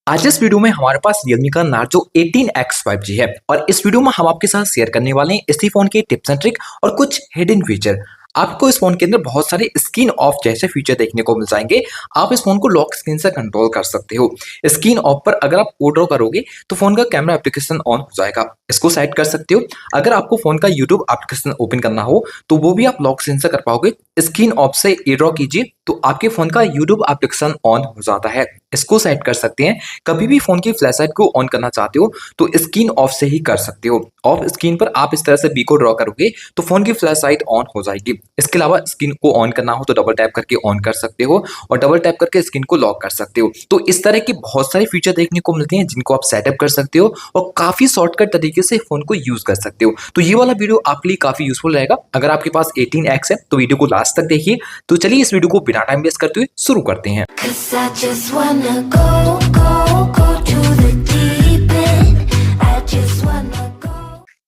आज इस वीडियो में हमारे पास Realme का Narzo 18X 5G है और इस वीडियो में हम आपके साथ शेयर करने वाले हैं इसी फोन के टिप्स एंड ट्रिक और कुछ हिडन फीचर। आपको इस फोन के अंदर बहुत सारे स्क्रीन ऑफ जैसे फीचर देखने को मिल जाएंगे। आप इस फोन को लॉक स्क्रीन से कंट्रोल कर सकते हो। स्क्रीन ऑफ पर अगर आप ऑटो करोगे तो फोन का कैमरा एप्लीकेशन ऑन हो जाएगा, इसको साइड कर सकते हो। अगर आपको फोन का यूट्यूब एप्लीकेशन ओपन करना हो तो वो भी आप लॉक स्क्रीन से कर पाओगे। स्क्रीन ऑफ से ड्रॉ कीजिए तो आपके फोन का यूट्यूब एप्लीकेशन ऑन हो जाता है, इसको सेट कर सकते हैं। कभी भी फोन की फ्लैश लाइट को ऑन करना चाहते हो तो स्क्रीन ऑफ से ही कर सकते हो। ऑफ स्क्रीन पर आप इस तरह से बी को ड्रॉ करोगे तो फोन की फ्लैश लाइट ऑन हो जाएगी। इसके अलावा स्क्रीन को ऑन करना हो तो डबल टैप करके ऑन कर सकते हो और डबल टैप करके स्क्रीन को लॉक कर सकते हो। तो इस तरह के बहुत सारे फीचर देखने को मिलते हैं जिनको आप सेटअप कर सकते हो और काफी शॉर्टकट तरीके से फोन को यूज कर सकते हो। तो ये वाला वीडियो आपके लिए काफी यूजफुल रहेगा। अगर आपके पास 18X है तो वीडियो को लास्ट तक देखिए। तो चलिए इस वीडियो को बिना टाइम वेस्ट करते हुए शुरू करते हैं।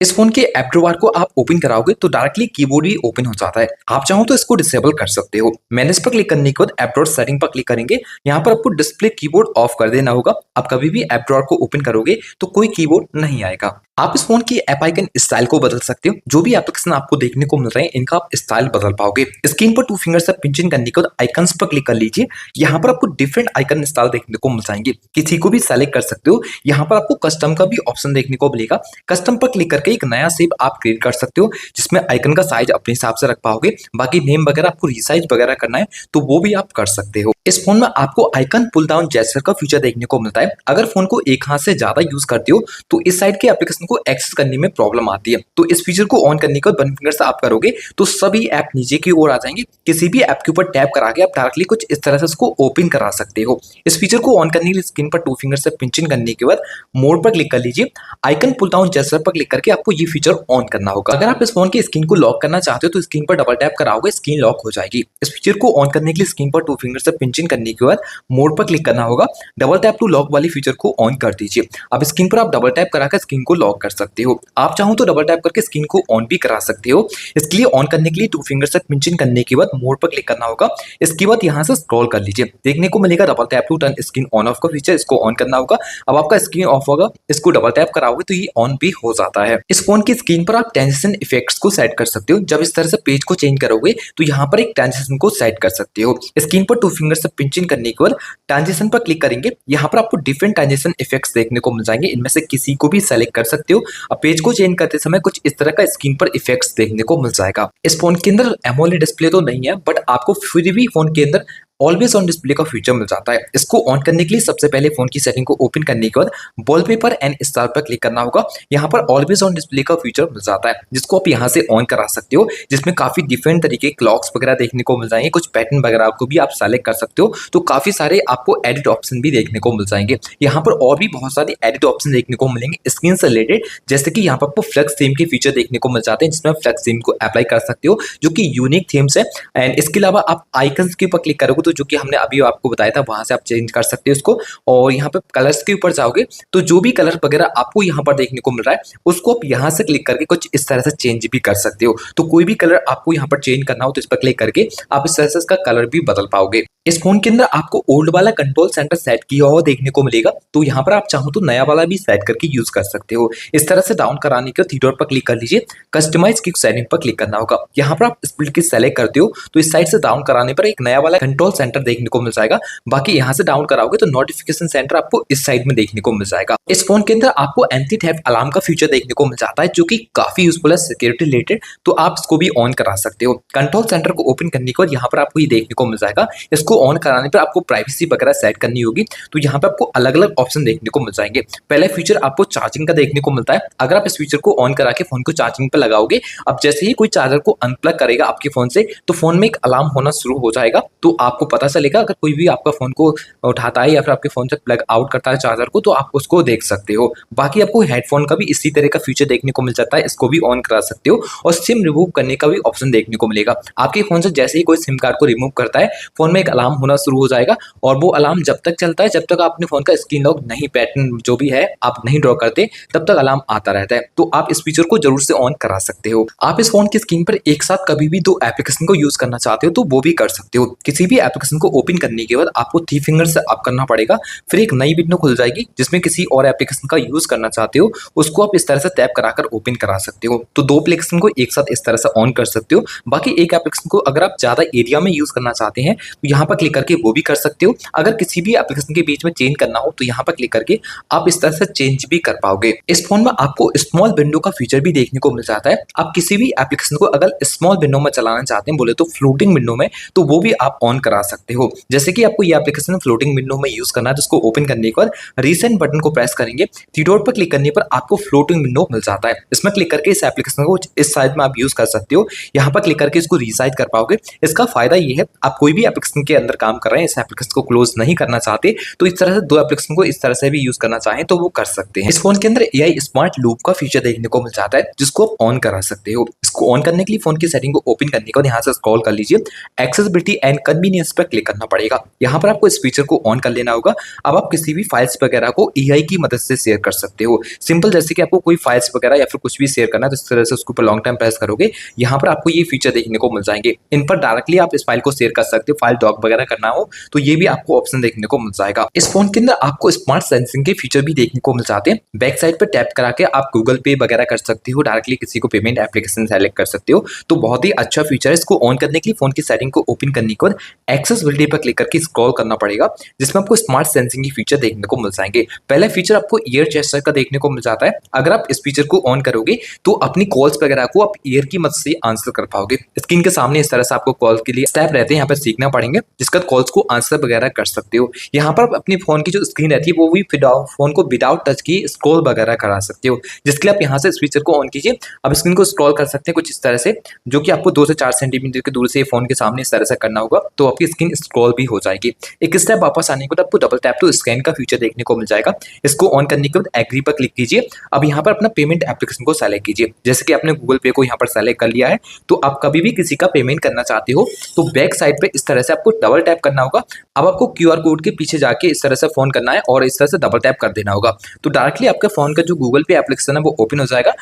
इस फोन के ऐप ड्रॉअर को आप ओपन कराओगे तो डायरेक्टली कीबोर्ड ही ओपन हो जाता है। आप चाहो तो इसको डिसेबल कर सकते हो। मैनेज पर क्लिक करने के बाद ऐप ड्रॉअर सेटिंग पर क्लिक करेंगे। यहाँ पर आपको डिस्प्ले कीबोर्ड ऑफ कर देना होगा। आप कभी भी ऐप ड्रॉअर को ओपन करोगे तो कोई कीबोर्ड नहीं आएगा। आप इस फोन की ऐप आइकन स्टाइल को बदल सकते हो। जो भी एप्लीकेशन आपको देखने को मिल रहे हैं इनका आप स्टाइल बदल पाओगे। स्क्रीन पर 2 फिंगर से पिंचिंग करने के बाद आइकन्स पर क्लिक कर लीजिए। यहाँ पर आपको डिफरेंट आइकन स्टाइल देखने को मिल जाएंगे, किसी को भी सेलेक्ट कर सकते हो। यहाँ पर आपको कस्टम का भी ऑप्शन देखने को मिलेगा। कस्टम पर क्लिक करके एक नया शेप आप क्रिएट कर सकते हो जिसमें आइकन का साइज अपने हिसाब से रख पाओगे। बाकी नेम वगैरह आपको रिसाइज वगैरह करना है तो वो भी आप कर सकते हो। इस फोन में आपको आइकन पुल डाउन जेस्चर का फीचर देखने को मिलता है। अगर फोन को एक हाथ से ज्यादा यूज करते हो तो इस साइड के एप्लीकेशन को एक्सेस करने में प्रॉब्लम आती है। तो इस फीचर को ऑन करने के बाद 1 फिंगर से आप करोगे तो सभी ऐप नीचे की ओर आ जाएंगे। किसी भी ऐप के ऊपर टैप करा के आप डायरेक्टली कुछ इस तरह से उसको ओपन करा सकते हो। इस फीचर को ऑन करने के लिए स्क्रीन पर 2 फिंगर से पिंचिंग करने के बाद मोड पर क्लिक कर लीजिए। आइकन पुल डाउन जेस्चर पर क्लिक करके आपको ये फीचर ऑन करना होगा। अगर आप इस फोन की स्क्रीन को लॉक करना चाहते हो तो स्क्रीन पर डबल टैप कराओगे, स्क्रीन लॉक हो जाएगी। इस फीचर को ऑन करने के लिए स्क्रीन पर 2 फिंगर से पिंचिंग करने के बाद मोड पर क्लिक करना होगा। डबल टैप टू लॉक वाली फीचर को ऑन कर दीजिए। अब स्क्रीन पर आप डबल टैप कराकर स्क्रीन को लॉक कर सकते हो। आप चाहो तो डबल टैप करके स्क्रीन को ऑन भी करा सकते हो। इसके लिए ऑन करने के लिए 2 फिंगर से पिंचिंग करने के बाद मोड पर क्लिक करना होगा। इसके बाद यहाँ से स्क्रॉल कर लीजिए, देखने को मिलेगा double tap to turn screen on off का फीचर, इसको ऑन करना होगा। अब आपका स्क्रीन ऑफ होगा, इसको डबल टैप कराओगे तो ये ऑन भी हो जाता है। इस फोन की स्क्रीन पर आप ट्रांजिशन इफेक्ट्स को सेट कर सकते हो। जब इस तरह से पेज को चेंज करोगे तो यहाँ पर एक ट्रांजिशन को सेट कर सकते हो। स्क्रीन पर 2 फिंगर से पिंचिंग करने के बाद ट्रांजिशन पर क्लिक करेंगे। यहाँ पर आपको डिफरेंट ट्रांजिशन इफेक्ट्स देखने को मिल जाएंगे, इनमें से किसी को भी सेलेक्ट कर सकते हो। अब पेज को चेंज करते समय कुछ इस तरह का स्क्रीन पर इफेक्ट्स देखने को मिल जाएगा। इस फोन के अंदर एमोलेड डिस्प्ले तो नहीं है बट आपको फिर भी फोन के अंदर ऑलवेज ऑन डिस्प्ले का फीचर मिल जाता है। इसको ऑन करने के लिए सबसे पहले फोन की सेटिंग को ओपन करने के बाद वॉलपेपर एंड स्टार पर क्लिक करना होगा। यहाँ पर ऑलवेज ऑन डिस्प्ले का फीचर मिल जाता है जिसको आप यहाँ से ऑन करा सकते हो, जिसमें काफी डिफरेंट तरीके क्लॉक्स वगैरह देखने को मिल जाएंगे। कुछ पैटर्न वगैरह को भी आप सेलेक्ट कर सकते हो। तो काफी सारे आपको एडिट ऑप्शन भी देखने को मिल जाएंगे। यहाँ पर और भी बहुत सारे एडिट ऑप्शन देखने को मिलेंगे स्क्रीन से रिलेटेड, जैसे कि यहाँ पर आपको फ्लेक्स थीम के फीचर देखने को मिल जाते हैं जिसमें फ्लेक्स थीम को अप्लाई कर सकते हो जो कि यूनिक थीम्स है। एंड इसके अलावा आप आइकन्स के ऊपर क्लिक करोगे तो जो कि हमने अभी आपको बताया था वहां से आप चेंज कर सकते हो इसको। और यहाँ पे कलर्स के ऊपर जाओगे तो जो भी कलर वगैरह आपको यहाँ पर देखने को मिल रहा है उसको आप यहाँ से क्लिक करके कुछ इस तरह से चेंज भी कर सकते हो। तो कोई भी कलर आपको यहाँ पर चेंज करना हो तो इस पर क्लिक करके आप इस तरह से इसका कलर भी बदल पाओगे। इस फोन के अंदर आपको ओल्ड वाला कंट्रोल सेंटर सेट किया हुआ देखने को मिलेगा, तो यहाँ पर आप चाहो तो नया वाला भी सेट करके यूज कर सकते हो। इस तरह से डाउन कराने के थ्री डॉट पर क्लिक कर लीजिए, कस्टमाइज की सेटिंग पर क्लिक करना होगा। यहाँ पर आप स्प्लिट की सेलेक्ट करते हो तो इस साइड से डाउन कराने पर एक नया वाला कंट्रोल सेंटर देखने को मिल जाएगा। बाकी यहाँ से डाउन कराओगे तो नोटिफिकेशन सेंटर आपको इस साइड में देखने को मिल जाएगा। इस फोन के अंदर आपको एंटी थेफ्ट अलार्म का फीचर देखने को मिल जाता है जो कि काफी यूजफुल है सिक्योरिटी रिलेटेड, तो आप इसको भी ऑन करा सकते हो। कंट्रोल सेंटर को ओपन करने के बाद यहाँ पर आपको ये देखने को मिल जाएगा। इसको ऑन कराने पर आपको प्राइवेसी वगैरह सेट करनी होगी, तो यहाँ पे आपको अलग अलग ऑप्शन देखने को मिल जाएंगे। पहला फीचर आपको चार्जिंग का देखने को मिलता है। अगर आप इस फीचर को ऑन करा के फोन को चार्जिंग पे लगाओगे, अब जैसे ही कोई चार्जर को अनप्लग करेगा आपके फोन से तो फोन में एक अलार्म होना शुरू हो जाएगा। तो आपको पता चलेगा अगर कोई भी आपका फोन को उठाता है या फिर आपके फोन से प्लग आउट करता है चार्जर को, तो आप उसको देख सकते हो। बाकी आपको हेडफोन का भी इसी तरह का फीचर देखने को मिल जाता है, इसको भी ऑन करा सकते हो। और सिम रिमूव करने का भी ऑप्शन देखने को मिलेगा। आपके फोन से जैसे ही कोई सिम कार्ड को रिमूव करता है फोन में एक अलार्म होना शुरू हो जाएगा और वो अलार्म जब तक चलता है जब तक आप अपने फोन का स्क्रीन लॉक नहीं, पैटर्न जो भी है आप नहीं ड्रॉ करते, तब तक अलार्म आता रहता है। तो आप इस फीचर को जरूर से ऑन करा सकते हो। आप इस फोन की स्क्रीन पर एक साथ कभी भी 2 एप्लीकेशन को यूज करना चाहते हो तो वो भी कर सकते हो। किसी भी ऐप एप्लीकेशन को ओपन करने के बाद आपको 3 फिंगर से अप करना पड़ेगा। फिर एक नई विंडो खुल जाएगी जिसमें किसी और एप्लीकेशन का यूज करना चाहते हो, उसको आप इस तरह से टैप कराकर ओपन करा सकते हो। तो 2 एप्लीकेशन को एक साथ इस तरह से ऑन कर सकते हो। बाकी एक एप्लीकेशन को अगर आप ज्यादा एरिया में यूज करना चाहते हैं तो यहाँ पर क्लिक करके वो भी कर सकते हो। अगर किसी भी एप्लीकेशन के बीच में चेंज करना हो तो यहाँ पर क्लिक करके आप इस तरह से चेंज भी कर पाओगे। इस फोन में आपको स्मॉल विंडो का फीचर भी देखने को मिल जाता है। आप किसी भी एप्लीकेशन को अगर स्मॉल विंडो में चलाना चाहते हैं, बोले तो फ्लोटिंग विंडो में, तो वो भी आप ऑन करा सकते हो। जैसे कि आपको ये एप्लीकेशन फ्लोटिंग विंडो में यूज करना है तो उसको ओपन करने के बाद रीसेंट बटन को प्रेस करेंगे, थ्री डॉट पर क्लिक करने पर आपको फ्लोटिंग विंडो मिल जाता है। इसमें क्लिक करके इस एप्लीकेशन को इस साइज में आप यूज कर सकते हो। यहाँ पर क्लिक करके इसको रीसाइज कर पाओगे। इसका फायदा ये है, आप कोई भी एप्लीकेशन के अंदर काम कर रहे हैं, इस एप्लीकेशन को क्लोज नहीं करना चाहते तो इस तरह से 2 एप्लीकेशन को इस तरह से भी यूज करना चाहें तो वो कर सकते हैं। इस फोन के अंदर एआई स्मार्ट लूप का फीचर देखने को मिल जाता है जिसको आप ऑन करा सकते हो। इसको ऑन करने के लिए फोन की सेटिंग को ओपन करने के बाद यहाँ से स्क्रॉल कर लीजिए, एक्सेसिबिलिटी एंड कन्वीनियंस पर क्लिक करना पड़ेगा। यहाँ पर आपको इस फीचर को ऑन कर लेना होगा। अब आप किसी भी फाइल्स वगैरह को एआई की मदद से शेयर कर सकते हो। सिंपल, जैसे कि आपको कोई फाइल्स वगैरह या फिर कुछ भी शेयर करना है तो इस तरह से उसके ऊपर लॉन्ग टाइम प्रेस करोगे, यहाँ पर आपको ये फीचर देखने को मिल जाएंगे। इन पर डायरेक्टली आप इस फाइल को शेयर कर सकते हो। फाइल डॉक वगैरह करना हो तो ये भी आपको ऑप्शन देखने को मिल जाएगा। इस फोन के अंदर आपको स्मार्ट सेंसिंग के फीचर भी देखने को मिल जाते हैं। बैक साइड पर टैप करा के आप गूगल पे वगैरह कर सकते हो, डायरेक्टली किसी को पेमेंट एप्लीकेशन सेलेक्ट कर सकते हो। तो बहुत ही अच्छा फीचर है। इसको ऑन करने के लिए फोन की सेटिंग को ओपन करने के बाद एक्सेसिबिलिटी पर क्लिक करके स्क्रॉल करना पड़ेगा, जिसमें आपको स्मार्ट सेंसिंग की फीचर देखने को मिल जाएंगे। पहला फीचर आपको ईयर जेस्चर का देखने को मिल जाता है। अगर आप इस फीचर को ऑन करोगे तो अपनी कॉल्स वगैरह को आप ईयर की मदद से आंसर कर पाओगे। स्क्रीन के सामने इस तरह से आपको कॉल के लिए स्टेप रहते हैं, यहाँ पर सीखना पड़ेंगे, जिसका कॉल्स को आंसर वगैरह कर सकते हो। यहाँ पर आप अपनी फोन की जो स्क्रीन रहती है वो भी फोन को विदाउट टच की स्क्रॉल वगैरह करा सकते हो, जिसके लिए आप यहाँ से इस फीचर को ऑन कीजिए। अब स्क्रीन को स्क्रॉल कर सकते हैं कुछ इस तरह से, जो कि आपको 2 से 4 सेंटीमीटर की दूर से फोन के सामने इस तरह से करना होगा तो आपकी स्क्रीन स्क्रॉल भी हो जाएगी। एक स्टेप वापस आने के बाद आपको डबल टैप टू स्कैन का फीचर देखने को मिल जाएगा। इसको ऑन करने के बाद एग्री पर क्लिक कीजिए। अब यहाँ पर अपना पेमेंट एप्लीकेशन को सेलेक्ट कीजिए। जैसे कि आपने गूगल पे को यहाँ पर सेलेक्ट कर लिया है तो आप कभी भी किसी का पेमेंट करना चाहते हो तो बैक साइड पे इस तरह से आपको डबल टैप करना होगा। अब आपको क्यूआर कोड के पीछे जाके इस तरह से फोन करना है और इस तरह से डबल टैप कर देना होगा, तो डायरेक्टली आपके फोन का जो गूगल पे एप्लीकेशन है वो ओपन हो जाएगा।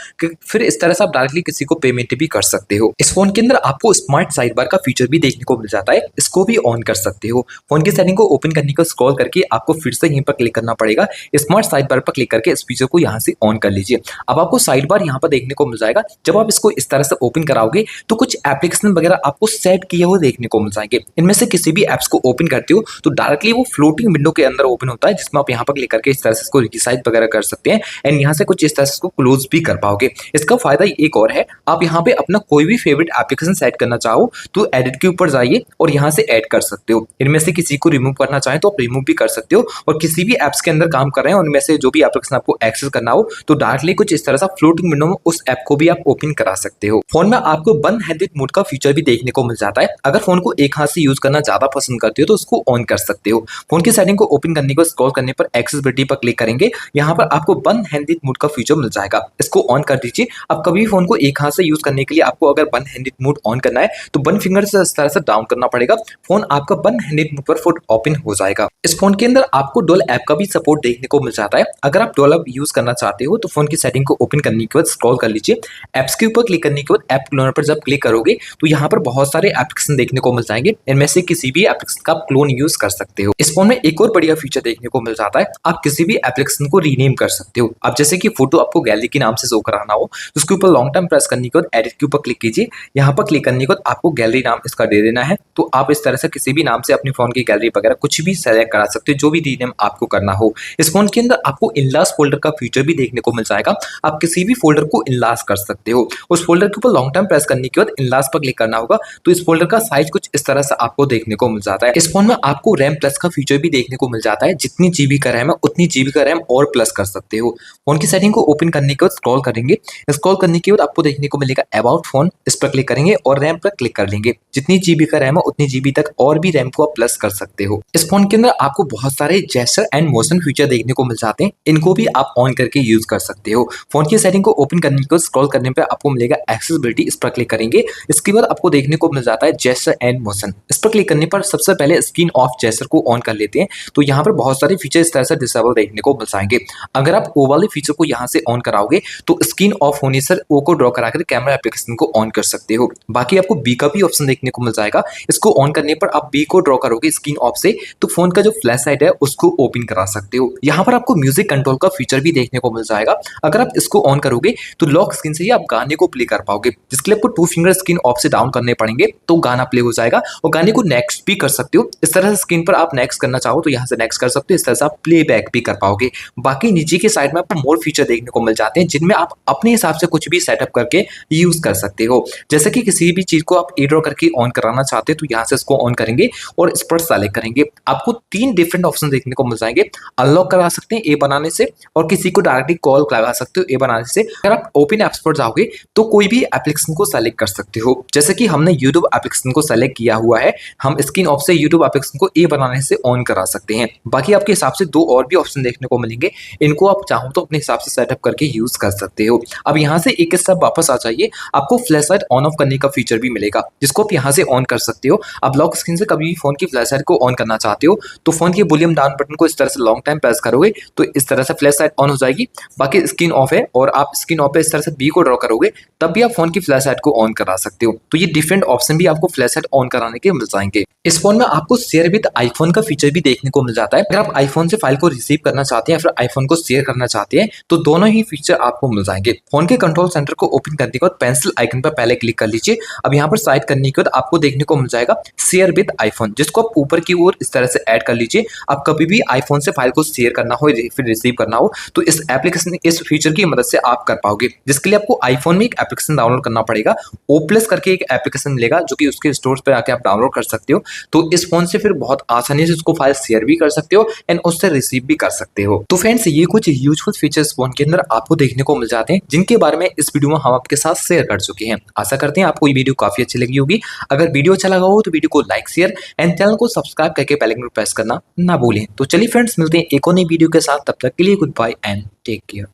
फिर इस तरह से आप डायरेक्टली किसी को पेमेंट भी कर सकते हो। इस फोन के अंदर आपको स्मार्ट साइड बार का फीचर भी देखने को मिल जाता है, इसको भी ऑन कर सकते हो। फोन की सेटिंग को ओपन करने को स्क्रॉल करके आपको फिर से यहीं पर क्लिक करना पड़ेगा। स्मार्ट साइड बार पर क्लिक करके इस फीचर को यहाँ से ऑन कर लीजिए। अब आपको साइड बार यहाँ पर देखने को मिल जाएगा। जब आप इसको इस तरह से ओपन कराओगे तो कुछ एप्लीकेशन वगैरह आपको सेट किए हुए देखने को मिल जाएंगे। इनमें से किसी भी एप्स को ओपन करते हो तो डायरेक्टली वो फ्लोटिंग विंडो के अंदर ओपन होता है, जिसमें आप यहाँ पर क्लिक करके इस तरह से इसको रिसाइज वगैरह कर सकते हैं एंड यहाँ से कुछ इस तरह से इसको क्लोज भी कर पाओगे। इसका फायदा एक और है, आप यहाँ पे अपना कोई भी फेवरेट एप्लीकेशन सेट करना चाहो तो एडिट के ऊपर जाइए और यहाँ से ऐड कर सकते हो। इनमें से किसी को रिमूव करना चाहें तो आप रिमूव भी कर सकते हो, और किसी भी एप्स के अंदर काम कर रहे हैं उनमें से जो भी एप्लीकेशन आपको एक्सेस करना हो तो डायरेक्टली कुछ इस तरह से फ्लोटिंग विंडो में उस ऐप को भी आप ओपन करा सकते हो। फोन में आपको वन हैंडेड मोड का फीचर भी देखने को मिल जाता है। अगर फोन को एक हाथ से यूज करना ज्यादा पसंद करते हो तो उसको ऑन कर सकते हो। फोन की सेटिंग को ओपन करने को स्क्रॉल करने पर एक्सेसिबिलिटी पर क्लिक करेंगे, यहाँ पर आपको वन हैंडेड मोड का फीचर मिल जाएगा। इसको ऑन कर दीजिए। अब कभी फोन को एक हाथ से यूज करने के लिए आपको अगर वन हैंडेड मोड ऑन करना है तो वन फिंगर से इस तरह से डाउन करना पड़ेगा। फोन आपका वन हैंडेड मोड पर फोन ओपन हो जाएगा। इस फोन के अंदर आपको डुअल ऐप का भी सपोर्ट देखने को मिल जाता है। अगर आप डुअल ऐप यूज करना चाहते हो तो फोन की सेटिंग को ओपन करने के बाद स्क्रॉल कर लीजिए। एप्स के ऊपर क्लिक करने के बाद ऐप क्लोनर पर जब क्लिक करोगे तो यहाँ पर बहुत सारे एप्लीकेशन देखने को मिल जाएंगे। इनमें से किसी भी एप्लीकेशन का आप क्लोन यूज कर सकते हो। इस फोन में एक और बढ़िया फीचर देखने को मिल जाता है, आप किसी भी एप्लीकेशन को रीनेम कर सकते हो। अब जैसे कि फोटो आपको गैलरी के नाम से शो कराना हो तो उसके ऊपर लॉन्ग टर्म प्रेस करने के बाद एडिट के ऊपर क्लिक कीजिए। यहाँ पर क्लिक करने के बाद आपको गैलरी नाम इसका दे देना है, तो आप इस तरह से किसी भी नाम से अपनी फोन की गैलरी वगैरह कुछ भी सेलेक्ट करा सकते हो, जो भी रीनेम आपको करना हो। इस फोन के अंदर आपको इनलार्ज फोल्डर का फीचर भी देखने को मिल जाएगा। आप किसी भी फोल्डर को इनलार्ज कर सकते हो। उस फोल्डर के ऊपर लॉन्ग टर्म प्रेस करने के बाद इनलार्ज पर क्लिक करना होगा तो इस फोल्डर का साइज कुछ इस तरह से आपको देखने को मिल जाता है। इस फोन में आपको रैम प्लस का फीचर भी देखने को मिल जाता है। जितनी जीबी का रैम है उतनी जीबी का रैम और प्लस कर सकते हो। फोन की सेटिंग को ओपन करने के बाद स्क्रॉल करेंगे। स्क्रॉल करने के बाद आपको देखने को मिलेगा अबाउट फोन, इस पर क्लिक करेंगे और रैम पर क्लिक कर लेंगे। जितनी जीबी का रैम है उतनी जीबी तक और भी रैम को आप प्लस कर सकते हो। इस फोन के अंदर आपको बहुत सारे जेस्चर एंड मोशन फीचर देखने को मिल जाते हैं, इनको भी आप ऑन करके यूज कर सकते हो। फोन की सेटिंग को ओपन करने के बाद स्क्रॉल करने पर आपको मिलेगा एक्सेसिबिलिटी, इस पर क्लिक करेंगे। इसके बाद आपको देखने को मिल जाता है जेस्चर एंड मोशन। इस पर क्लिक करने पर सबसे पहले स्क्रीन ऑफ जेस्चर को ऑन कर लेते हैं तो यहाँ पर बहुत सारे फीचर इस तरह से डिसेबल देखने को मिल जाएंगे। अगर आप ओ वाले फीचर को यहाँ से ऑन कराओगे तो स्क्रीन ऑफ होने से ओ को ड्रॉ कराकर कैमरा एप्लीकेशन को ऑन कर सकते हो। बाकी आपको बी का भी ऑप्शन देखने को मिल जाएगा। इसको ऑन करने पर आप बी को ड्रॉ करोगे स्क्रीन ऑफ से तो फोन का जो फ्लैश लाइट है उसको ओपन करा सकते हो। यहाँ पर आपको म्यूजिक कंट्रोल का फीचर भी देखने को मिल जाएगा। अगर आप इसको ऑन करोगे तो लॉक स्क्रीन से ही आप गाने को प्ले कर पाओगे, जिसके लिए आपको 2 फिंगर स्क्रीन ऑफ से डाउन करने पड़ेंगे तो गाना प्ले हो जाएगा और गाने को नेक्स्ट भी कर सकते हो। इस तरह से स्क्रीन पर आप नेक्स्ट करना चाहो तो यहाँ से नेक्स्ट कर सकते हो, इस तरह से आप प्ले बैक भी कर पाओगे। बाकी नीचे की साइड में आपको मोर फीचर देखने को मिल जाते हैं जिनमें आप अपने हिसाब से कुछ भी सेटअप करके यूज कर सकते हो। जैसे कि किसी भी चीज को आप ए ड्रॉ करके ऑन कराना चाहते हैं तो यहाँ से इसको ऑन करेंगे और इस पर सेलेक्ट करेंगे। आपको 3 डिफरेंट ऑप्शन देखने को मिल जाएंगे। अनलॉक करा सकते हैं ए बनाने से और किसी को डायरेक्टली कॉल लगा सकते हो ए बनाने से। अगर आप ओपन एप्स पर जाओगे तो कोई भी एप्लीकेशन को सेलेक्ट कर सकते हो। जैसे कि हमने यूट्यूब एप्लीकेशन को सेलेक्ट किया हुआ है, हम स्क्रीन ऑफ से यूट्यूब एप्लीकेशन को ए बनाने से ऑन करा सकते हैं। बाकी आपके हिसाब से 2 और भी ऑप्शन देखने को मिलेंगे, इनको आप चाहो तो अपने हिसाब से सेटअप करके यूज कर सकते हो। अब यहाँ से एक स्टेप वापस आ जाइए, आपको फ्लैश लाइट ऑन ऑफ करने का फीचर भी मिलेगा जिसको आप यहाँ से ऑन कर सकते हो। आप लॉक स्क्रीन से कभी भी फोन की फ्लैश लाइट को ऑन करना चाहते हो तो फोन के वॉल्यूम डाउन बटन को इस तरह से लॉन्ग टाइम प्रेस करोगे तो इस तरह से फ्लैश लाइट ऑन हो जाएगी। बाकी स्क्रीन ऑफ है और आप स्क्रीन ऑफ पे इस तरह से बी को ड्रॉ करोगे तब भी आप फोन की फ्लैश लाइट को ऑन करा सकते हो। तो ये डिफरेंट ऑप्शन भी आपको फ्लैश लाइट ऑन कराने के मिल जाएंगे। इस फोन में आपको शेयर विद आईफोन का फीचर भी देखने को मिल जाता है। अगर आप आईफोन से फाइल को रिसीव करना चाहते हैं या फिर आईफोन को शेयर करना चाहते हैं तो दोनों ही फीचर आपको मिल जाएंगे। फोन के कंट्रोल सेंटर को ओपन करने के बाद पेंसिल आइकन पर पहले क्लिक कर लीजिए। अब यहाँ पर साइड करने के बाद आपको देखने को मिल जाएगा शेयर विद आईफोन, जिसको आप ऊपर की ओर इस तरह से ऐड कर लीजिए। आप कभी भी आईफोन से फाइल को शेयर करना हो फिर रिसीव करना हो तो इस एप्लीकेशन इस फीचर की मदद से आप कर पाओगे। जिसके लिए आपको आईफोन में एक एप्लीकेशन डाउनलोड करना पड़ेगा, ओप्लस करके एक एप्लीकेशन मिलेगा जो कि उसके स्टोर पर आके आप डाउनलोड कर सकते हो। तो इस फोन से फिर बहुत आसानी से उसको फाइल शेयर भी कर सकते हो एंड उससे रिसीव भी कर सकते हो। तो फ्रेंड्स ये कुछ यूजफुल फीचर्स फोन के अंदर आपको देखने को मिल जाते हैं जिनके बारे में इस वीडियो में हम आपके साथ शेयर कर चुके हैं। आशा करते हैं आपको ये वीडियो काफी अच्छी लगी होगी। अगर वीडियो अच्छा लगा हो तो वीडियो को लाइक शेयर एंड चैनल को सब्सक्राइब करके बेल आइकन प्रेस करना ना भूलें। तो चलिए फ्रेंड्स मिलते हैं एक और नई वीडियो के साथ, तब तक के लिए goodbye and take care.